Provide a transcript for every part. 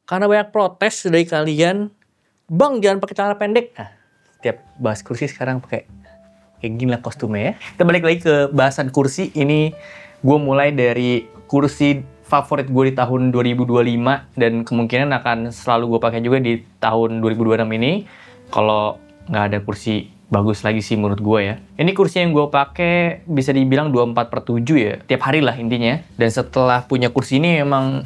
Karena banyak protes dari kalian, "Bang, jangan pakai celana pendek." Nah, setiap bahas kursi sekarang pakai kayak gini lah kostumnya ya. Kita balik lagi ke bahasan kursi. Ini gue mulai dari kursi favorit gue di tahun 2025 dan kemungkinan akan selalu gue pakai juga di tahun 2026 ini. Kalau nggak ada kursi bagus lagi sih menurut gue ya. Ini kursi yang gue pakai bisa dibilang 24/7 ya. Tiap hari lah intinya. Dan setelah punya kursi ini emang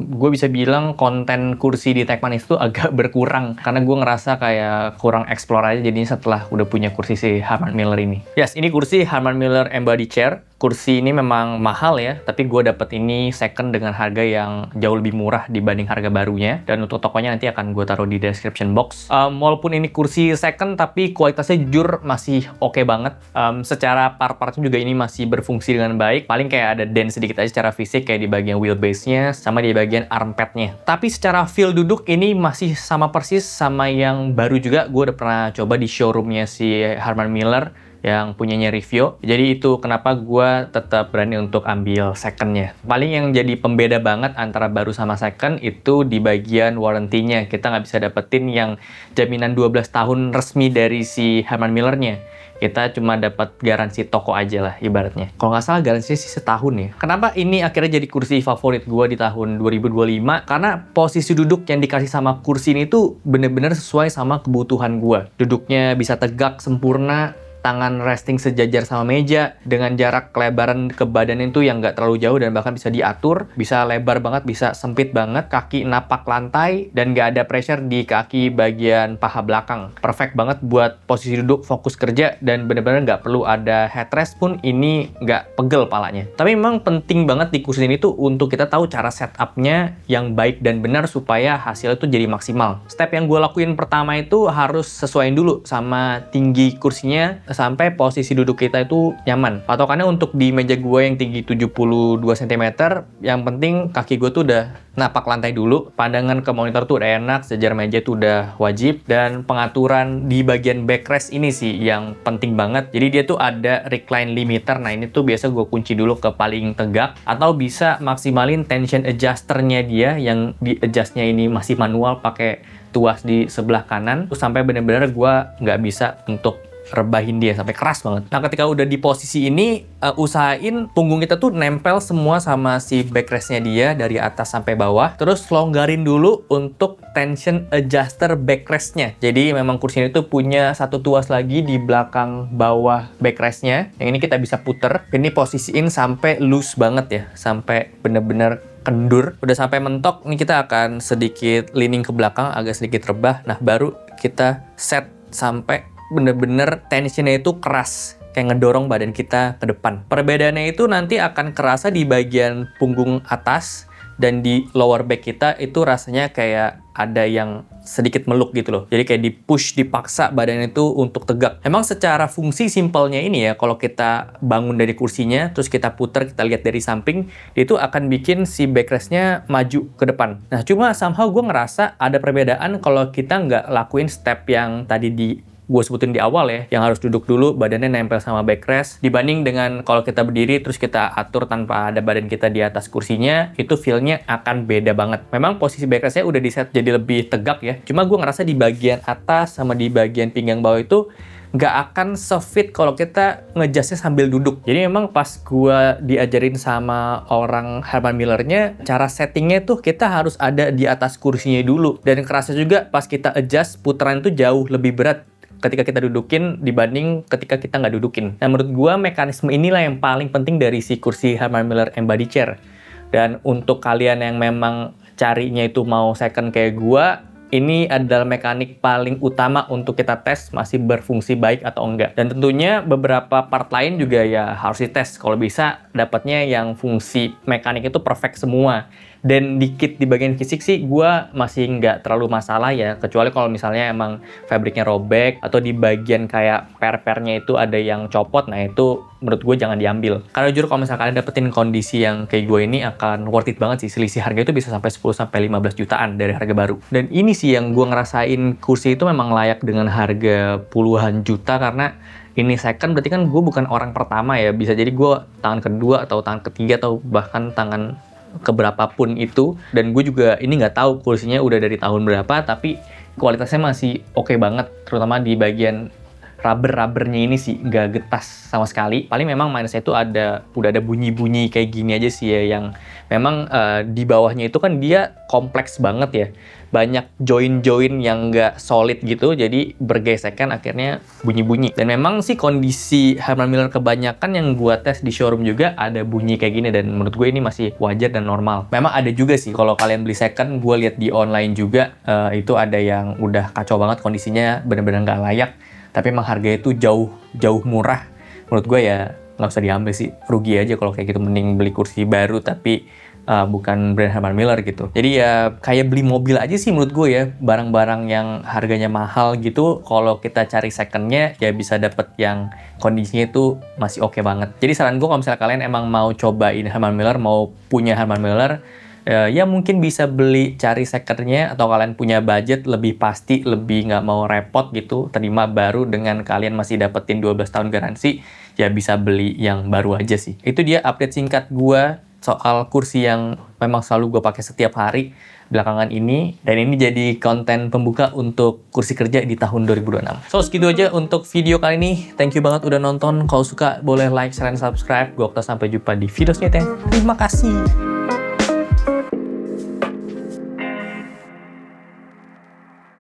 gue bisa bilang konten kursi di Techmanis itu agak berkurang. Karena gue ngerasa kayak kurang explore aja jadinya setelah udah punya kursi si Harman Miller ini. Yes, ini kursi Harman Miller Embody Chair. Kursi ini memang mahal ya, tapi gue dapet ini second dengan harga yang jauh lebih murah dibanding harga barunya. Dan untuk tokonya nanti akan gue taruh di description box. Walaupun ini kursi second, tapi kualitasnya jujur masih oke banget. Secara part-partnya juga ini masih berfungsi dengan baik. Paling kayak ada dent sedikit aja secara fisik, kayak di bagian wheelbase-nya, sama di bagian armpad-nya. Tapi secara feel duduk ini masih sama persis sama yang baru juga. Gue udah pernah coba di showroomnya si Harman Miller yang punyanya Revio. Jadi itu kenapa gue tetap berani untuk ambil secondnya. Paling yang jadi pembeda banget antara baru sama second itu di bagian warranty-nya. Kita nggak bisa dapetin yang jaminan 12 tahun resmi dari si Harman Miller-nya. Kita cuma dapat garansi toko aja lah ibaratnya. Kalau nggak salah garansinya sih setahun ya. Kenapa ini akhirnya jadi kursi favorit gue di tahun 2025? Karena posisi duduk yang dikasih sama kursi ini tuh bener-bener sesuai sama kebutuhan gue. Duduknya bisa tegak, sempurna, tangan resting sejajar sama meja, dengan jarak kelebaran ke badan itu yang nggak terlalu jauh dan bahkan bisa diatur, bisa lebar banget, bisa sempit banget, kaki napak lantai, dan nggak ada pressure di kaki bagian paha belakang. Perfect banget buat posisi duduk, fokus kerja, dan bener-bener nggak perlu ada headrest pun ini nggak pegel palanya. Tapi memang penting banget di kursi ini tuh untuk kita tahu cara setupnya yang baik dan benar supaya hasilnya tuh jadi maksimal. Step yang gue lakuin pertama itu harus sesuaiin dulu sama tinggi kursinya sampai posisi duduk kita itu nyaman. Patokannya untuk di meja gue yang tinggi 72 cm, yang penting kaki gue tuh udah napak lantai dulu, pandangan ke monitor tuh udah enak, sejajar meja tuh udah wajib, dan pengaturan di bagian backrest ini sih yang penting banget. Jadi dia tuh ada recline limiter, nah ini tuh biasa gue kunci dulu ke paling tegak, atau bisa maksimalin tension adjusternya dia, yang di adjustnya ini masih manual pakai tuas di sebelah kanan, terus sampai bener-bener gue nggak bisa untuk rebahin dia sampai keras banget. Nah, ketika udah di posisi ini, usahain punggung kita tuh nempel semua sama si backrestnya dia dari atas sampai bawah. Terus longgarin dulu untuk tension adjuster backrestnya. Jadi memang kursi ini tuh punya satu tuas lagi di belakang bawah backrestnya. Yang ini kita bisa puter. Ini posisiin sampai loose banget ya, sampai bener-bener kendur. Udah sampai mentok, ini kita akan sedikit leaning ke belakang, agak sedikit rebah. Nah, baru kita set sampai bener-bener tensionnya itu keras, kayak ngedorong badan kita ke depan. Perbedaannya itu nanti akan kerasa di bagian punggung atas, dan di lower back kita itu rasanya kayak ada yang sedikit meluk gitu loh. Jadi kayak di-push, dipaksa badan itu untuk tegak. Emang secara fungsi simpelnya ini ya, kalau kita bangun dari kursinya, terus kita putar, kita lihat dari samping, itu akan bikin si backrestnya maju ke depan. Nah, cuma somehow gue ngerasa ada perbedaan kalau kita nggak lakuin step yang tadi gue sebutin di awal ya, yang harus duduk dulu, badannya nempel sama backrest, dibanding dengan kalau kita berdiri terus kita atur tanpa ada badan kita di atas kursinya, itu feel-nya akan beda banget. Memang posisi backrestnya udah di set jadi lebih tegak ya, cuma gue ngerasa di bagian atas sama di bagian pinggang bawah itu nggak akan se-fit kalau kita ngejastnya sambil duduk. Jadi memang pas gue diajarin sama orang Harman Miller-nya, cara settingnya tuh kita harus ada di atas kursinya dulu. Dan kerasa juga pas kita adjust, putaran itu jauh lebih berat ketika kita dudukin dibanding ketika kita nggak dudukin. Nah, menurut gue mekanisme inilah yang paling penting dari si kursi Harman Miller Embody Chair. Dan untuk kalian yang memang carinya itu mau second kayak gue, ini adalah mekanik paling utama untuk kita tes masih berfungsi baik atau enggak. Dan tentunya beberapa part lain juga ya harus dites. Kalau bisa dapatnya yang fungsi mekanik itu perfect semua. Dan dikit di bagian fisik sih gue masih nggak terlalu masalah ya, kecuali kalau misalnya emang fabriknya robek atau di bagian kayak per-pernya itu ada yang copot, nah itu menurut gue jangan diambil. Karena jujur kalau misalnya kalian dapetin kondisi yang kayak gue ini akan worth it banget sih. Selisih harga itu bisa sampai 10-15 jutaan dari harga baru. Dan ini sih yang gue ngerasain kursi itu memang layak dengan harga puluhan juta, karena ini second berarti kan gue bukan orang pertama ya. Bisa jadi gue tangan kedua atau tangan ketiga atau bahkan tangan keberapapun itu. Dan gue juga ini nggak tahu kursinya udah dari tahun berapa, tapi kualitasnya masih oke banget, terutama di bagian rubber-rubbernya ini sih nggak getas sama sekali. Paling memang minusnya itu udah ada bunyi-bunyi kayak gini aja sih ya, yang memang di bawahnya itu kan dia kompleks banget ya. Banyak join-join yang nggak solid gitu, jadi bergesekan akhirnya bunyi-bunyi. Dan memang sih kondisi Herman Miller kebanyakan yang gua tes di showroom juga ada bunyi kayak gini, dan menurut gue ini masih wajar dan normal. Memang ada juga sih kalau kalian beli second, gue lihat di online juga itu ada yang udah kacau banget kondisinya, bener-bener nggak layak. Tapi emang harganya itu jauh murah. Menurut gue ya nggak usah diambil sih, rugi aja kalau kayak gitu. Mending beli kursi baru tapi bukan brand Herman Miller gitu. Jadi ya kayak beli mobil aja sih menurut gue ya. Barang-barang yang harganya mahal gitu, kalau kita cari secondnya ya bisa dapet yang kondisinya itu masih oke banget. Jadi saran gue kalau misalnya kalian emang mau cobain Herman Miller, mau punya Herman Miller, ya mungkin bisa cari secondnya, atau kalian punya budget lebih pasti, lebih nggak mau repot gitu, terima baru dengan kalian masih dapetin 12 tahun garansi, ya bisa beli yang baru aja sih. Itu dia update singkat gua soal kursi yang memang selalu gue pakai setiap hari belakangan ini, dan ini jadi konten pembuka untuk kursi kerja di tahun 2026. So segitu aja untuk video kali ini. Thank you banget udah nonton. Kalau suka boleh like, share, dan subscribe. Gue Okta, sampai jumpa di video selanjutnya. Terima kasih.